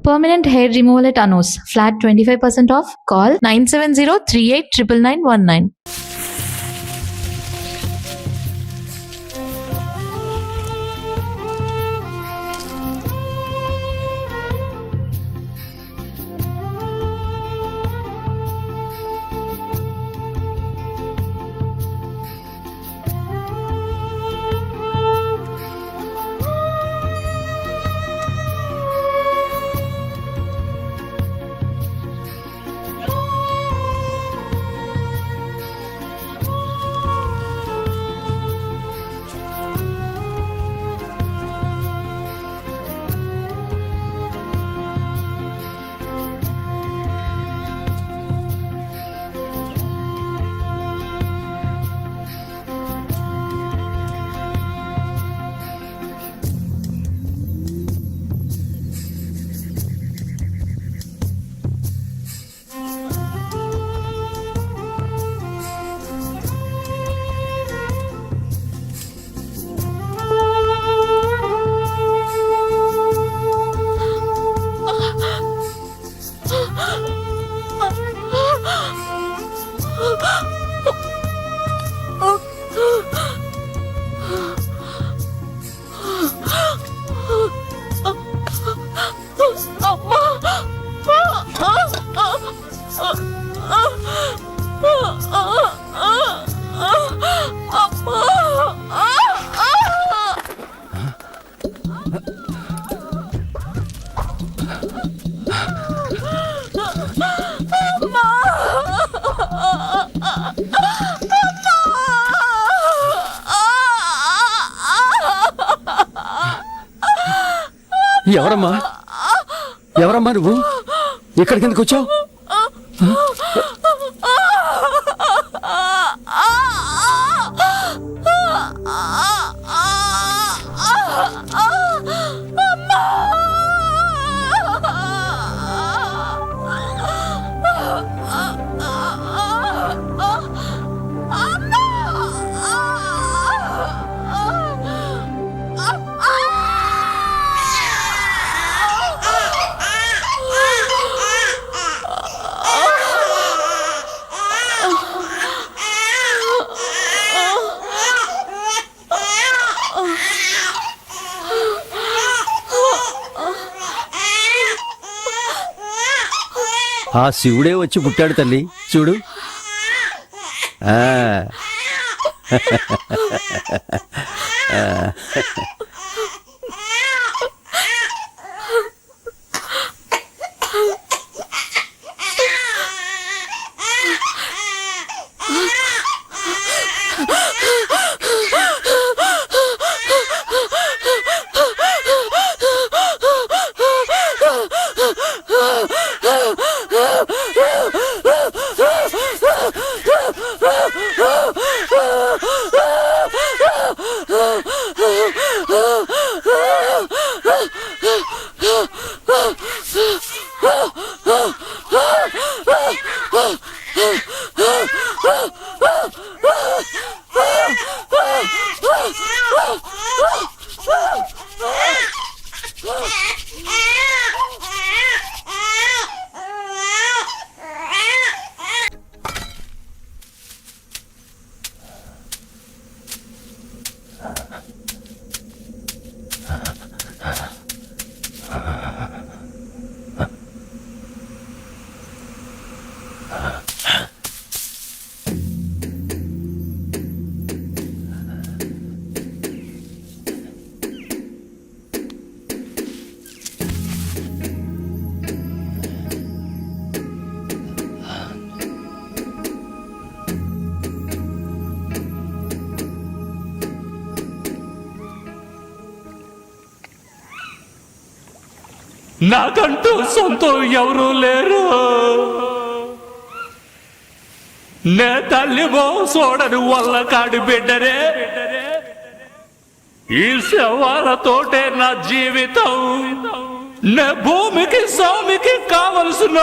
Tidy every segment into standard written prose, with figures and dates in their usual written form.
Permanent hair removal at Anos. Flat 25% off. Call 970-389919. ఎవరమ్మా ఎవరమ్మా నువ్వు ఇక్కడికి ఎందుకు వచ్చావు? ఆ శివుడే వచ్చి పుట్టాడు తల్లి చూడు. నాకంటూ సొంతం ఎవరూ లేరు. నే తల్లి చూడని వల్ల కాడి బిడ్డరే. ఈ శవాలతోటే నా జీవితం. నే భూమికి స్వామికి కావలసిన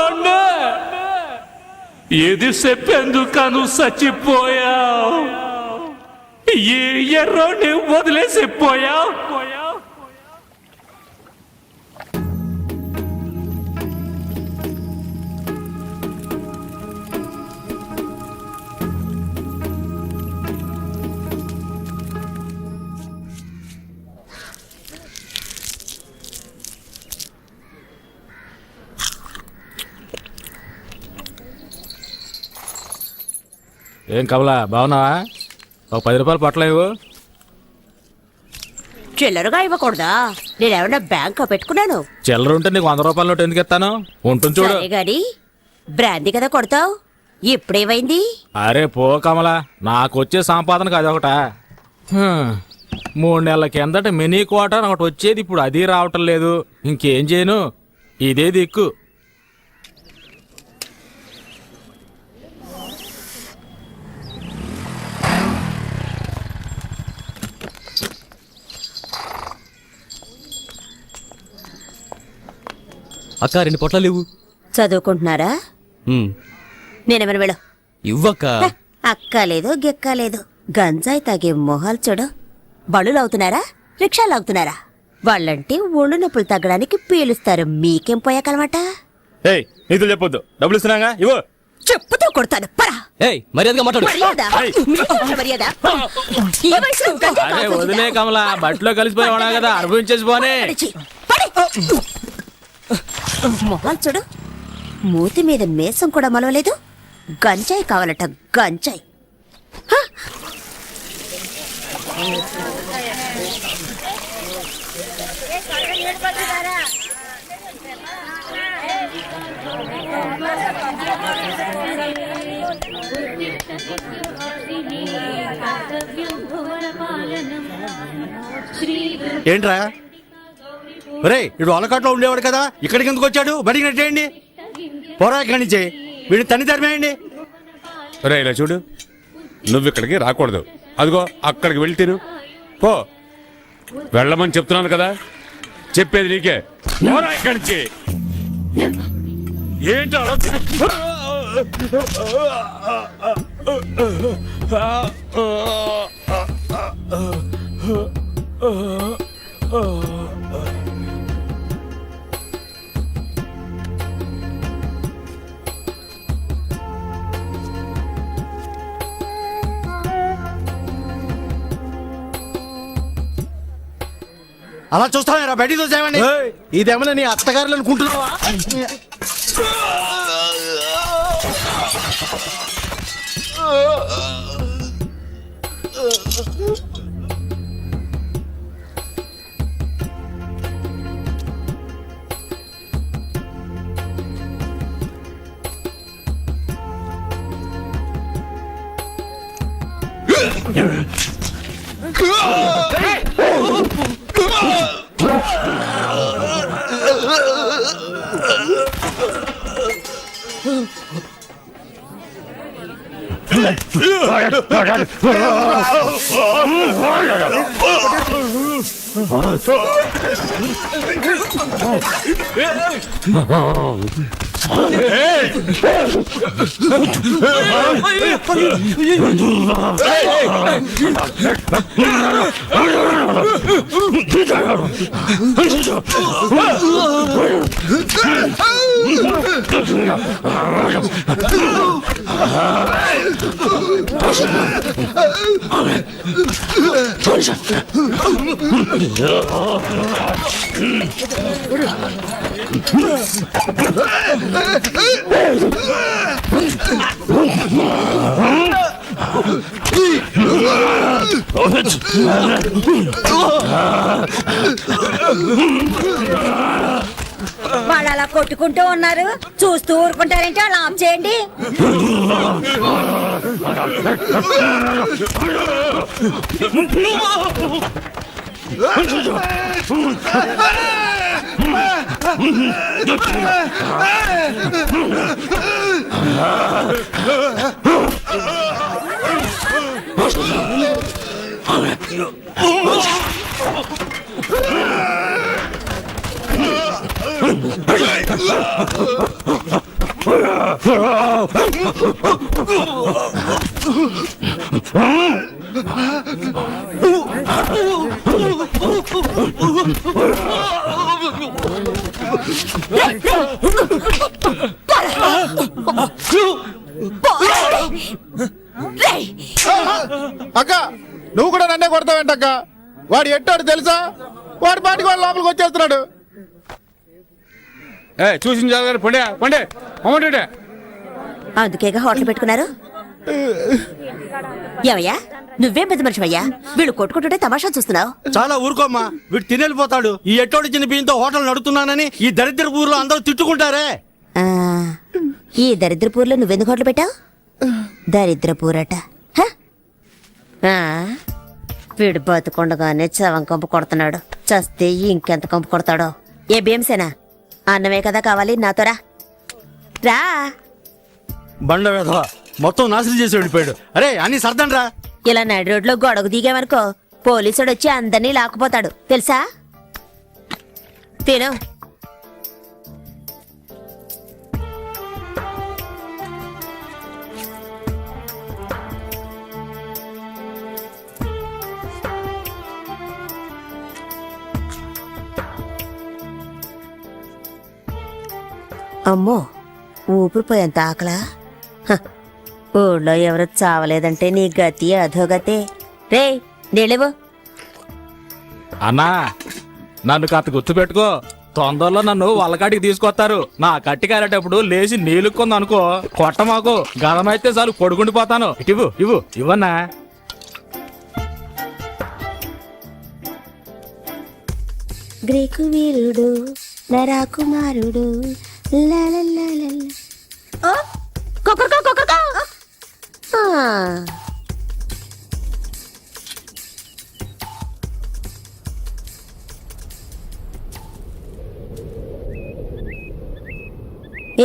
ఇది చెప్పేందుకను చచ్చిపోయావు. ఈ ఎర్రోని వదిలేసిపోయావు. ఏం కమలా బాగున్నావా? ఒక 10 రూపాయలు పట్టలేవు. చిల్లరగా ఇవ్వకూడదా? నేనేమన్నా బ్యాంక్ పెట్టుకున్నాను? చిల్లర ఉంటే నీకు 100 రూపాయల నోటు ఎందుకు ఇస్తాను? ఉంటుంది చూడు. సరే గాని బ్రాందీ కదా కొడతావు, ఇప్పుడేమైంది? అరే పో కమలా, నాకు వచ్చే సంపాదనకు అదొకట. 3 నెలల కిందట మినీ క్వార్టర్ ఒకటి వచ్చేది, ఇప్పుడు అది రావటం లేదు. ఇంకేం చేయను, ఇదే దిక్కు. అక్క 2 పొట్లాలు ఇవ్వు. చదువుకుంటున్నారా? నేనేమన్నా వెళ్ళు. ఇవ్వక్క. అక్కలేదు గిక్కలేదు, గంజాయి తాగే మొహాలు చూడు. బళ్ళు అవుతున్నారా, రిక్షాలు అవుతున్నారా? వాళ్ళంటే ఒళ్ళు నొప్పులు తగ్గడానికి పీలుస్తారు, మీకేం పోయాకనమాట? ఏయ్ నీతులు చెప్పొద్దు, డబ్బులు ఇస్తున్నాగా ఇవ్వు. చెప్పుతూ కొడతాను, పరా. ఏయ్ మర్యాదగా మాట్లాడు. మర్యాద? మర్యాద? ఈ వయసులో గంజాయి అరే కావాల్సిందా? వదిలే కమలా, బట్టలో కలిసిపోయావా కదా, అనుభవించేసి పోనే. పడిచి, పడి. మొహాలు చూడు, మూతి మీద మేసం కూడా మలవలేదు. గంజాయి కావాలట, గంజాయి. హ! ఏంట్రా రే, ఇడు అలకాట్లో ఉండేవాడు కదా, ఇక్కడికి ఎందుకు వచ్చాడు? బడికి నెట్టేయండి, పోరా ఇక్కడి నుంచి. వీడిని తన్ని తరిమేయండి. రే ఇలా చూడు, నువ్వు ఇక్కడికి రాకూడదు. అదిగో అక్కడికి వెళ్ళి తిను పో. వెళ్ళమని చెప్తున్నాను కదా, చెప్పేది నీకే. పోరా ఇక్కడి నుంచి. ఏంటో అలా చూస్తారా? బయటికి చూసామండి. ఇదేమన్నా నీ అత్తగారులు అనుకుంటున్నావా? వాళ్ళు అలా కొట్టుకుంటూ ఉన్నారు, చూస్తూ ఊరుకుంటారంటే అలా ఆఫ్ చేయండి. అక్క నువ్వు కూడా నన్నే కొడతావేంటక్క? వాడు ఎట్టాడు తెలుసా? వాడి పాటికి వాడు లోపలికి వచ్చేస్తున్నాడు. చూసిన జాగ్రత్త పండే పండే అమ్మంటే. అందుకేగా హోటల్ పెట్టుకున్నారు. ఏవయ్యా నువ్వేం పెద్ద మనిషివయ్యా వీళ్ళు కొట్టుకుంటుంటే తమాషా చూస్తున్నావు. చాలా ఊరుకోమ్మా, వీడు తినేళ్ళిపోతాడు. ఈ ఎట్టోడిచ్చిన బియ్యంతో హోటల్ నడుపుతున్నానని ఈ దరిద్ర ఊర్లో అందరూ తిట్టుకుంటారే. ఆ, ఈ దరిద్రపూర్లో నువ్వెందుకు హోటల్ పెట్టావు? దరిద్రపూరట. హ? ఆ, వీడు బతుకుండగానే చవం కంపు కొడుతున్నాడు. చస్తే ఇంకెంత కంపు కొడతాడో. ఏ భీమసేనా అన్నమే కదా కావాలి, నాతో రా. రా. బండ వేధవ మొత్తం నాశనం చేసి వెళ్ళిపోయాడు. అరే అన్ని సర్దండి రా. ఇలా నడి రోడ్లో గొడవ దిగామనుకో పోలీసుడు వచ్చి అందరినీ లాక్కుపోతాడు తెలుసా. తిను. అమ్మో ఊపిరిపోయేంత ఆకలా. హ, ఊళ్ళో ఎవరు చావలేదంటే నీ గతి అధోగతే. రే నీళ్ళేవో. అన్నా నన్ను కాస్త గుర్తుపెట్టుకో, తొందరలో నన్ను వాళ్ళకాడికి తీసుకొస్తారు. నా కట్టి కారేటప్పుడు లేచి నీళ్ళుకుంది అనుకో, కొట్ట మాకు గదమైతే చాలు పడుకుండిపోతాను. ఇవ్వు ఇవ్వు ఇవ్వన్నా. గ్రీకు వీరుడు నరాకుమారుడు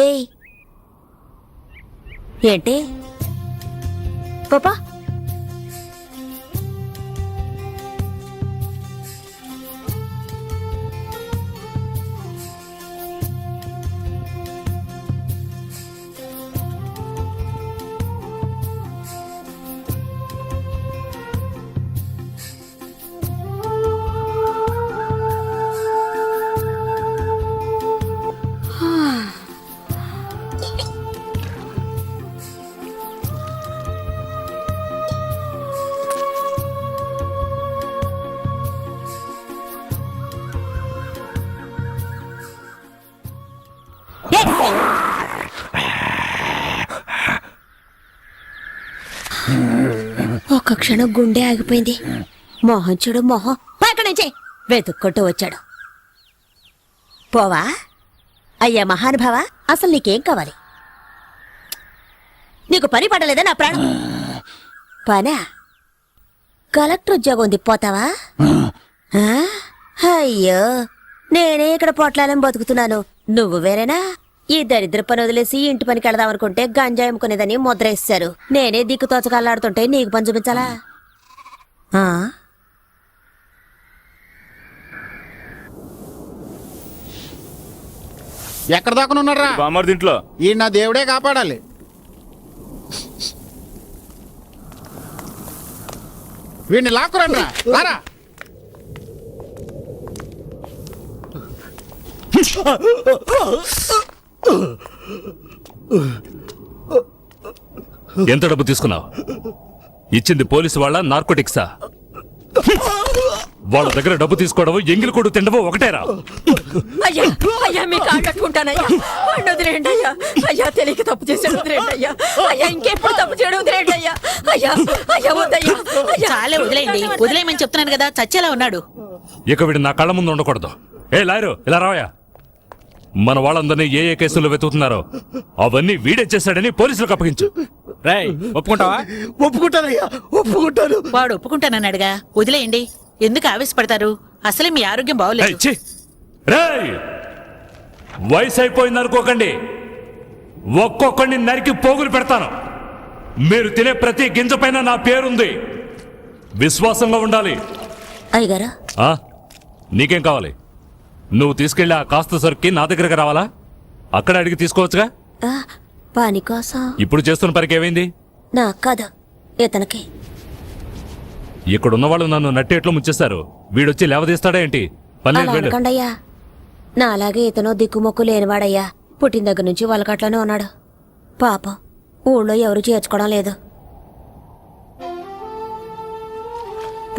ఏయ్ ఏంటి పాపా ఒక్క క్షణం గుండె ఆగిపోయింది. మొహం చూడు మొహం. పక్కన నుంచి వెతుక్కుంటూ వచ్చాడు. పోవా అయ్యా మహానుభావ, అసలు నీకేం కావాలి? నీకు పని పడలేదా నా ప్రాణం? పనా? కలెక్టర్ ఉద్యోగం ఉంది, పోతావా? ఆ? అయ్యో నేనే ఇక్కడ పొట్లాలని బతుకుతున్నాను, నువ్వు వేరేనా? ఈ దరిద్ర పని వదిలేసి ఇంటి పనికి వెళదాం అనుకుంటే గంజాయి అమ్ముకునేదని ముద్ర వేశారు. నేనే దిక్కు తోచకల్లాడుతుంటే నీకు పని చూపించాలా? ఎక్కడ దాకా ఉన్నారా? బామర్దింట్లో. ఈ నా దేవుడే కాపాడాలి. వీడిని లాక్కురండి రారా. ఎంత డబ్బు తీసుకున్నావు? ఇచ్చింది పోలీసు వాళ్ళ నార్కోటిక్సా? వాళ్ళ దగ్గర డబ్బు తీసుకోవడం ఎంగిలి కొడు తిండవో ఒకటేరా? అయ్యా అయ్యా మీ కాళ్ళు కట్టుకుంటానయ్యా, వాడిని వదిలేయండి అయ్యా. అయ్యా తెలియక తప్పు చేసాడు, వదిలేయండి అయ్యా. అయ్యా ఇంకెప్పుడు తప్పు చేయడం వదిలేయండి అయ్యా. అయ్యా అయ్యా వద్దయ్యా. చాలే వదిలేయండి, వదిలేయమని చెప్తున్నాను కదా, చచ్చేలా ఉన్నాడు. ఇక వీడు నా కళ్ళ ముందు ఉండకూడదు. ఏ లాయరు ఇలా రావయా. మన వాళ్ళందరినీ ఏ ఏ కేసుల్లో వెతుకుతున్నారో అవన్నీ వీడే చేశాడని పోలీసులకు అప్పగించు. రేయ్ ఒప్పుకుంటావా? ఒప్పుకుంటానయ్యా, ఒప్పుకుంటాను. వాడు ఒప్పుకుంటానన్నాడుగా, వదిలేయండి. ఎందుకు ఆవేశపడతారు? అసలే మీ ఆరోగ్యం బాగోలేదు. ఏయ్, ఛీ! రేయ్, వయసు అయిపోయింది అనుకోకండి, ఒక్కొక్కడిని నరికి పోగులు పెడతాను. మీరు తినే ప్రతి గింజ పైన నా పేరుంది. విశ్వాసంగా ఉండాలి. అయ్యగారా ఆ? నీకేం కావాలి? నువ్వు తీసుకెళ్ళి ఆ కాస్త సరుక్కి నా దగ్గరకు రావాలా? అక్కడ అడిగి తీసుకోవచ్చుగా. పని కోసం ఇప్పుడు చేస్తున్న పనికి ఏమైంది? నాకు కాదు, ఇతనికి. ఇక్కడున్న వాళ్ళు నన్ను నట్టేట్లో ముంచేస్తారు. వీడొచ్చి లేవదీస్తాడా ఏంటి? అలా అనకండయ్యా, నా అలాగే ఇతను దిక్కుమొక్కు లేనివాడయ్యా. పుట్టిన దగ్గర నుంచి వలకట్లోనే ఉన్నాడు. పాపం ఊళ్ళో ఎవరు చేర్చుకోవడం లేదు.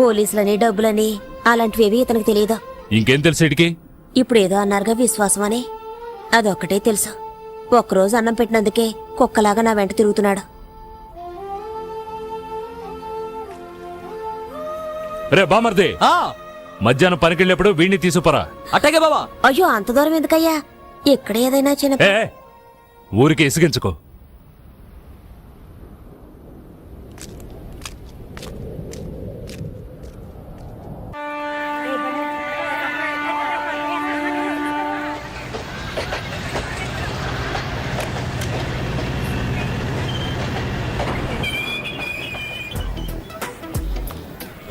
పోలీసులని డబ్బులని అలాంటివేవి ఇతనికి తెలియదు. ఇంకేం తెలుసు ఇడికి? ఇప్పుడు ఏదో అన్నారుగా విశ్వాసం అని, అదొక్కటే తెలుసు. ఒక్కరోజు అన్నం పెట్టినందుకే కుక్కలాగా నా వెంట తిరుగుతున్నాడు. రే బామర్ది మధ్యాహ్నం పనికెళ్ళినప్పుడు వీడిని తీసుకుపరా. అట్టగే బాబా. అయ్యో అంత దూరం ఎందుకయ్యా? ఇక్కడ ఏదైనా చిన్న ఏ ఊరికి ఇసిగించుకో.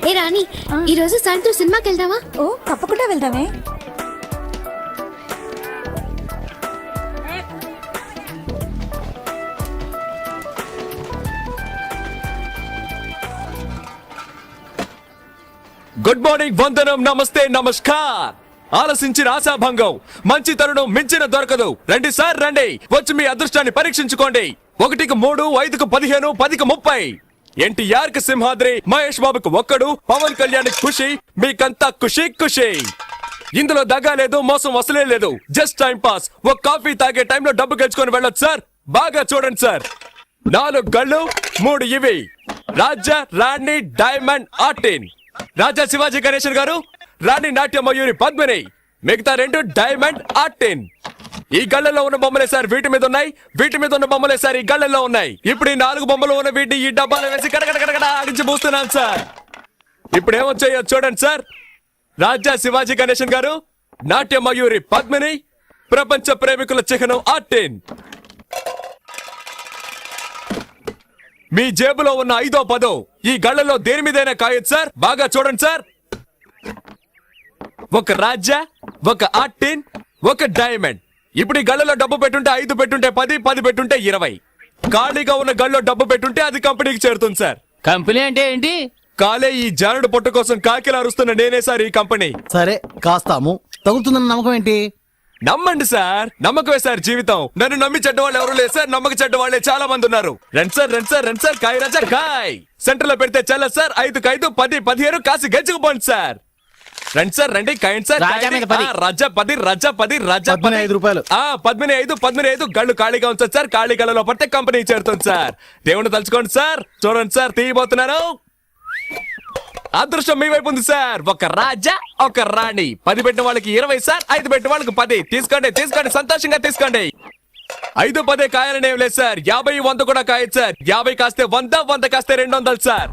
ఏ రాణి, ఈ రోజు సాయంత్రం సినిమాకి వెళ్దామా? ఓ తప్పకుండా వెళ్దామే. గుడ్ మార్నింగ్, వందనం, నమస్తే, నమస్కార్. ఆలసించిన ఆశాభంగం, మంచి తరుణం మించిన దొరకదు. రండి సార్ రండి, వచ్చి మీ అదృష్టాన్ని పరీక్షించుకోండి. 1కి 3, 5కి 15, 10కి 30. ఎన్టీఆర్ కి సింహాద్రి, మహేష్ బాబుకు ఒక్కడు, పవన్ కళ్యాణ్ ఖుషి, మీకంతా ఖుషి ఖుషి. ఇందులో దగా లేదు, మోసం వసలే లేదు. Just time pass. ఒక కాఫీ తాగే టైంలో డబ్బు గెలుచుకొని వెళ్ళొచ్చు సార్. బాగా చూడండి సార్. 4 గళ్ళు, 3 ఇవి. రాజా, రాణి, డైమండ్, ఆర్టిన్. రాజా శివాజీ గణేశన్ గారు, రాణి నాట్య మయూరి పద్మిని, మిగతా 2 డైమండ్, ఆర్టిన్. ఈ గళ్ళల్లో ఉన్న బొమ్మలే సార్ వీటి మీద ఉన్నాయి, వీటి మీద ఉన్న బొమ్మలే సార్ ఈ గళ్ళల్లో ఉన్నాయి. ఇప్పుడు ఈ 4 బొమ్మలు ఉన్న వీటిని ఈ డబ్బాలో వేసి కడకడ ఆగించి పూస్తున్నాను సార్. ఇప్పుడు ఏమొచ్చాయో చూడండి సార్. రాజా శివాజీ గణేశన్ గారు, నాట్య మయూరి పద్మిని, ప్రపంచ ప్రేమికుల చిహ్నం ఆర్టిన్. మీ జేబులో ఉన్న 5వ 10 ఈ గళ్ళలో దేని మీదైనా కాయొచ్చు సార్. బాగా చూడండి సార్. ఒక రాజా, ఒక ఆర్టిన్, ఒక డైమండ్. ఇప్పుడు ఈ గళ్ళలో డబ్బు పెట్టుంటే 5 పెట్టుంటే 10, 10 పెట్టుంటే 20. ఖాళీగా ఉన్న గళ్ళలో డబ్బు పెట్టుంటే అది కంపెనీకి చేరుతుంది సార్. కంపెనీ అంటే ఏంటి? కాలే ఈ జానుడు పొట్ట కోసం కాకిలా అరుస్తున్న నేనే సార్ ఈ కంపెనీ. సరే కాస్తాము, తగులుతుందన్న నమ్మకం ఏంటి? నమ్మండి సార్, నమ్మకమే సార్ జీవితం. నన్ను నమ్మి చెడ్డవాళ్ళు ఎవరు లేదు సార్, నమ్మక చెడ్డవాళ్లే చాలా మంది ఉన్నారు. రండి సార్ రండి సార్ రండి సార్, కాయ రాజా కాయ్. సెంటర్ లో పెడితే చల్ల సార్, 5కి 5, 10, 15 కాసి గెలుచుకుపోండి సార్. రండి సార్ రండి, కాయండి సార్. రాజా 10, రాజా 10, రాజా 5 రూపాయలు. 15 గళ్ళు ఖాళీగా ఉంచండి సార్. ఖాళీ గళ్ళలో పడితే కంపెనీ చేరుతుంది సార్. దేవుని తలుచుకోండి సార్. చూడండి సార్, తీయబోతున్నాను. అదృష్టం మీ వైపు ఉంది సార్. ఒక రాజా, ఒక రాణి. 10 పెట్టిన వాళ్ళకి 20 సార్, 5 పెట్టిన వాళ్ళకి 10. తీసుకోండి తీసుకోండి, సంతోషంగా తీసుకోండి. 5, 10 కాయాలని ఏం లేదు సార్. 50, 100 కూడా కాయచ్చు సార్. 50 కాస్తే 100, 100 కాస్తే 200 సార్.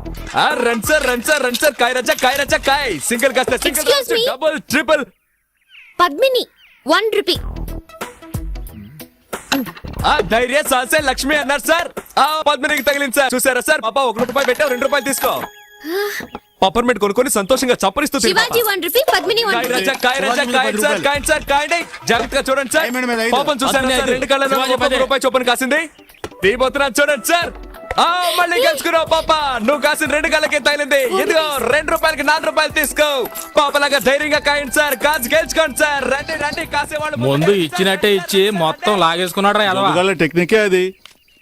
రండి సార్ రండి సార్ రండి సార్, కాయ రాజా కాయ్. సింగిల్ కాస్తే single, double, triple. Padmini 1 rupee. ధైర్య సాహసే లక్ష్మి అన్నారు సార్. పద్మినికి తగిలింది సార్. చూసారా సార్, పాప 1 రూపాయి పెట్టావు, 2 రూపాయలు తీసుకో. పప్పర్మెంట్ కొనుక్కొని సంతోషంగా చప్పరిస్తూ శివాజీ 1 రూపీ, పద్మిని 1 రూపీ. జాగ్రత్తగా చూడండి సార్. పాపం చూసారా సార్, 2 కళ్ళలో 1 రూపాయి చొప్పున కాసింది. తీయబోతున్నా చూడండి సార్. మళ్ళీ గెలుచుకున్నావు పాప. నువ్వు కాసిన 2 కళ్ళకే తగిలింది. ఇదిగో 2 రూపాయలకి 4 రూపాయలు తీసుకో. పాపలాగా ధైర్యంగా కాయండి సార్, కాసి గెలుచుకోండి సార్. రండి రండి, కాసేవాళ్ళు ముందు ఇచ్చినట్టే ఇచ్చి మొత్తం లాగేసుకున్నాడు. టెక్నికే అది.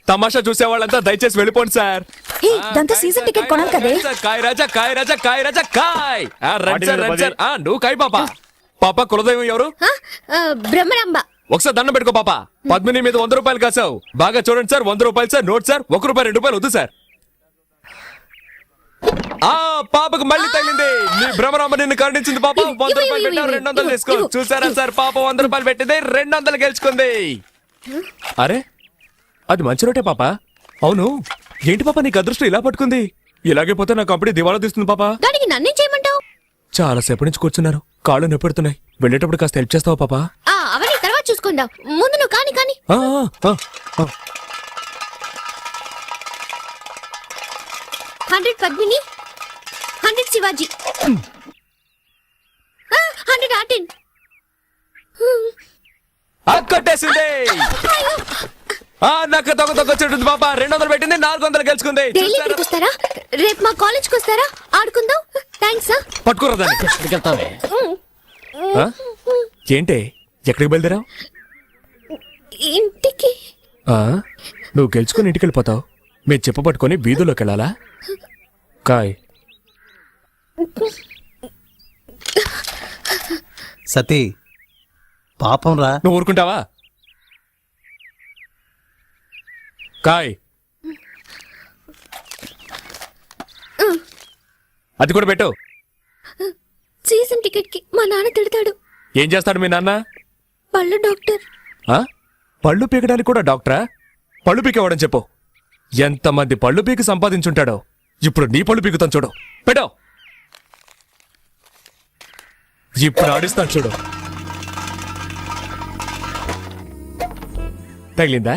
తమాషా చూసేవాళ్ళంతా దయచేసి వెళ్ళిపోండి సార్. ఇదంతా సీజన్ టికెట్ కొనాలి కదే. కాయ్ రాజా కాయ్ రాజా కాయ్ రాజా కాయ్. రండి సార్ రండి సార్. నువ్వు కాయ్ పాప. పాప కులదైవం ఎవరు? బ్రహ్మరాంబ. ఒకసారి దండం పెట్టుకో పాప. పద్మిని మీద 100 రూపాయలు కాసావు. బాగా చూడండి సార్, 100 రూపాయలు సార్. నోట్ సార్, 1 రూపాయి 2 రూపాయలు వద్దు సార్. పాపకు మళ్ళీ తగిలింది. నీ భ్రమరాంబ నిన్ను కరుణించింది పాప. 100 రూపాయలు పెట్టావు, 200 తీసుకో. చూసారా సార్, పాప 100 రూపాయలు పెట్టింది, 200 గెలుచుకుంది. అరే అది మంచి రోటే పాప. అవును ఏంటి పాప నీకు అదృష్టం ఇలా పట్టుకుంది? ఇలాగే పోతే నా కంపెనీ దివాలా తీస్తుంది పాప. దానికి నన్నేం చేయమంటావు? చాలా సేపటి నుంచి కూర్చున్నారు, కాళ్ళు నొప్పెడుతున్నాయి. వెళ్ళేటప్పుడు కాస్త హెల్ప్ చేస్తావా పాప? అవన్నీ తర్వాత చూసుకుందాం, ముందు నువ్వు కాని. 100 పద్మిని, 100 శివాజీ, 100 ఆర్టిన్. కొట్టేసింది. నాకు తొక్కొచ్చుంటుంది పాప. 200 పెట్టింది, 400 గెలుచుకుంది. డైలీ ఇక్కడికి వస్తారా? రేపు మా కాలేజ్కి వస్తారా? ఆడుకుందాం. థ్యాంక్స్. పట్టుకోరా దాన్ని. ఏంటే ఎక్కడికి బయలుదేరావు? ఇంటికి. నువ్వు గెలుచుకుని ఇంటికి వెళ్ళిపోతావు. మీరు చెప్ప పట్టుకొని వీధుల్లోకి వెళ్ళాలా? కాయ్. సతీ పాపం రా. నువ్వు ఊరుకుంటావా? కాయ్. అది కూడా పెట్టు. సీజన్ టికెట్ కి మా నాన్న తిడతాడు. ఏం చేస్తాడు మీ నాన్న? పళ్ళు డాక్టర్. ఆ? పళ్ళు పీకడానికి కూడా డాక్టరా? పళ్ళు పీకేవాడని చెప్పు. ఎంతమంది పళ్ళు పీకి సంపాదించుంటాడో. ఇప్పుడు నీ పళ్ళు పీకుతాను చూడు. పెట్టో. ఇప్పుడు ఆడిస్తాను చూడు. తగిలిందా?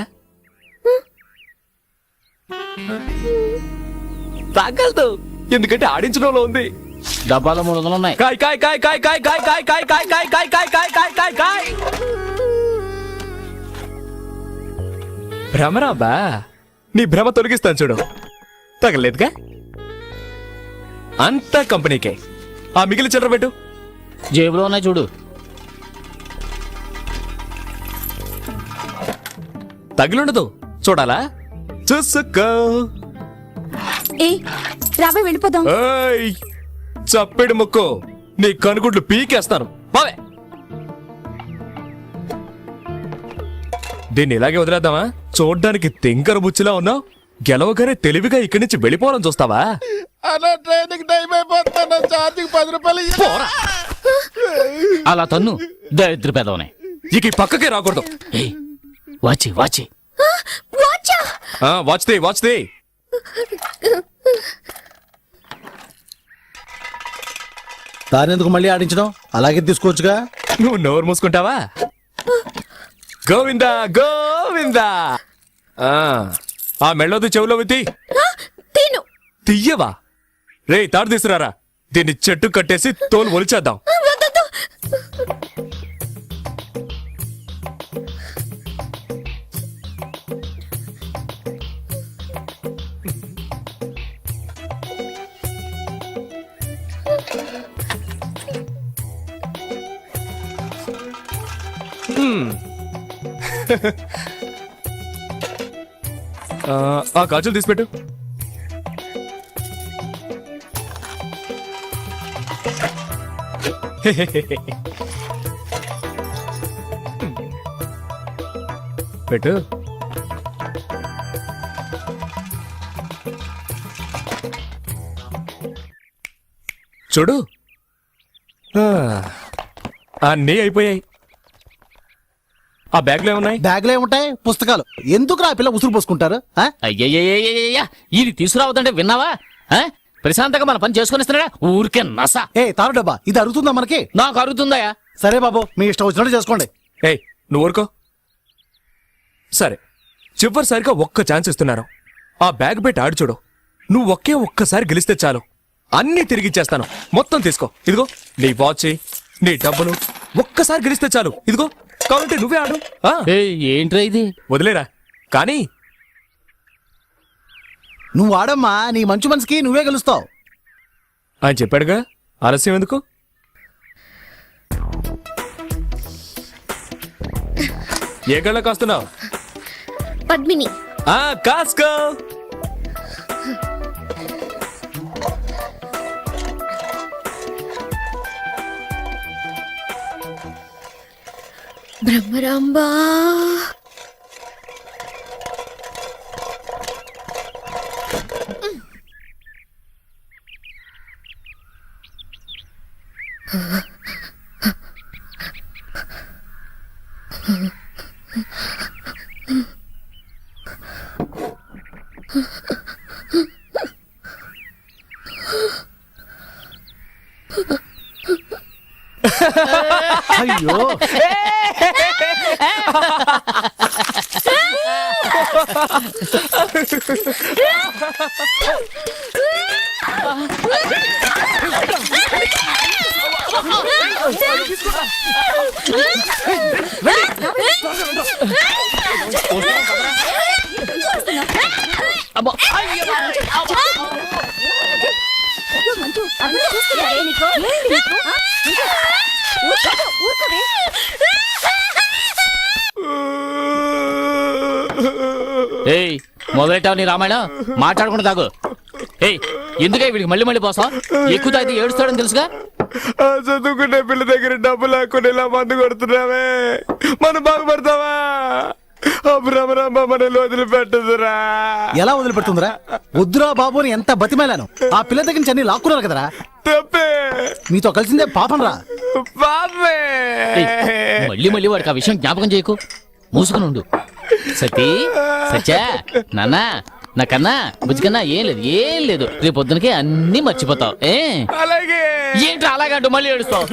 తగలదు, ఎందుకంటే ఆడించడంలో ఉంది. డబ్బాలో 300 ఉన్నాయి. కాయ్ కాయ్ కాయ్ కాయ్ కాయ్ కాయ్ కాయ్ కాయ్ కాయ్ కాయ్ కాయ్ కాయ్ కాయ్ కాయ్ కాయ్ కాయ్. భ్రమరాబా, నీ భ్రమ తొలగిస్తాను చూడు. తగలేదుగా? అంతా కంపెనీకే. ఆ మిగిలిన చిల్లర పెట్టు. జేబులో ఉన్నాయి చూడు. తగిలుండదు, చూడాలా? చూసుకో. ఏ రావే వెళ్ళిపోదాం. ఏయ్, చప్పెడు ముక్కు, నీ కనుగుడ్లు పీకేస్తాను. బావే, దీన్ని ఇలాగే వదిలేద్దామా? చూడ్డానికి తింకర బుచ్చిలా ఉన్నావు. గెలవగానే తెలివిగా ఇక్కడి నుంచి వెళ్ళిపోవాలని చూస్తావా? అలా ట్రైన్కి టైం అయిపోతున్నా, ఛార్జింగ్ 10 రూపాయలు ఇయ్యి. పోరా. అలా తన్ను దరిద్ర పెదవనే. ఇక ఈ పక్కకే రాకూడదు. వాచి వాచి వాచ్ది వాచ్ది. దానెందుకు మళ్ళీ ఆడించడం? అలాగే తీసుకోవచ్చుగా. నువ్వు నోరు మూసుకుంటావా? గోవిందా గోవిందా. ఆ మెళ్ళోది చెవులో విత్తి తీయవా? రే తాడు తీసుకురారా. దీన్ని చెట్టు కట్టేసి తోలు ఒలిచేద్దాం. ఆ గాజులు తీసిపెట్టు. పెట్టు. చూడు, అన్నీ అయిపోయాయి. ఆ బ్యాగ్లో ఏమున్నాయి? బ్యాగ్లో ఏముంటాయి? పుస్తకాలు. ఎందుకు రా పిల్ల ఉసురు పోసుకుంటారు? అయ్యయ్యయ్యయ్యా, ఇది తీసుకురావద్దంటే విన్నావా? ప్రశాంతంగా మన పని చేసుకుని ఇస్తున్నాడా? ఊరికే నస. ఏ తారు డబ్బా, ఇది అరుగుతుందా మనకి? నాకు అరుగుతుందయా. సరే బాబు, మీ ఇష్టం వచ్చినట్టు చేసుకోండి. ఏయ్, నువ్వు ఊరుకో. సరే, చివరిసారిగా ఒక్క ఛాన్స్ ఇస్తున్నాను. ఆ బ్యాగ్ పెట్టి ఆడి చూడు. నువ్వు ఒక్కసారి గెలిస్తే చాలు, అన్నీ తిరిగిచ్చేస్తాను. మొత్తం తీసుకో. ఇదిగో నీ వాచ్, నీ డబ్బులు. ఒక్కసారి గెలిస్తే చాలు. ఇదిగో, కావాలంటే నువ్వే ఆడు. ఏంట్రా ఇది? వదిలేరా. కానీ నువ్వు ఆడమ్మా, నీ మంచి మనసుకి నువ్వే గెలుస్తావు. ఆయన చెప్పాడుగా, ఆలస్యం ఎందుకు? ఏ గళ్ళ కాస్తున్నావు? పద్మిని. కాసుకో. బ్రహ్మరాంబా. అయ్యో, ఏయ్, మొదలెట్టావు నీ రామాయణం. మాట్లాడకుండా తాగు. ఏయ్, ఎందుకే వీడికి మళ్ళీ మళ్ళీ పోసాం? ఎక్కువ తాగితే ఏడుస్తాడని తెలుసుగా. చదువుకునే పిల్ల దగ్గర డబ్బు లేకుండా ఇలా మందు కొడుతున్నావే, మనం బాగుపడతావా? భ్రమరాంబ మనల్ని వదిలిపెట్టదురా. ఎలా వదిలిపెడుతుందిరా? వద్దురా బాబు అని ఎంత బతిమేలాను. ఆ పిల్ల దగ్గర నుంచి అన్ని లాక్కున్నారు కదరా. తప్పే, మీతో కలిసిందే పాపం రా. మళ్ళీ మళ్ళీ వాడికి ఆ విషయం జ్ఞాపకం చేయకు, మూసుకుని ఉండు. సతీ సత్యా నాన్న నాకన్నా బుజ్జికన్నా ఏం లేదు రేపు పొద్దునకే అన్ని మర్చిపోతావు. ఏంటి అలాగంటూ మళ్ళీ ఏడుస్తావు?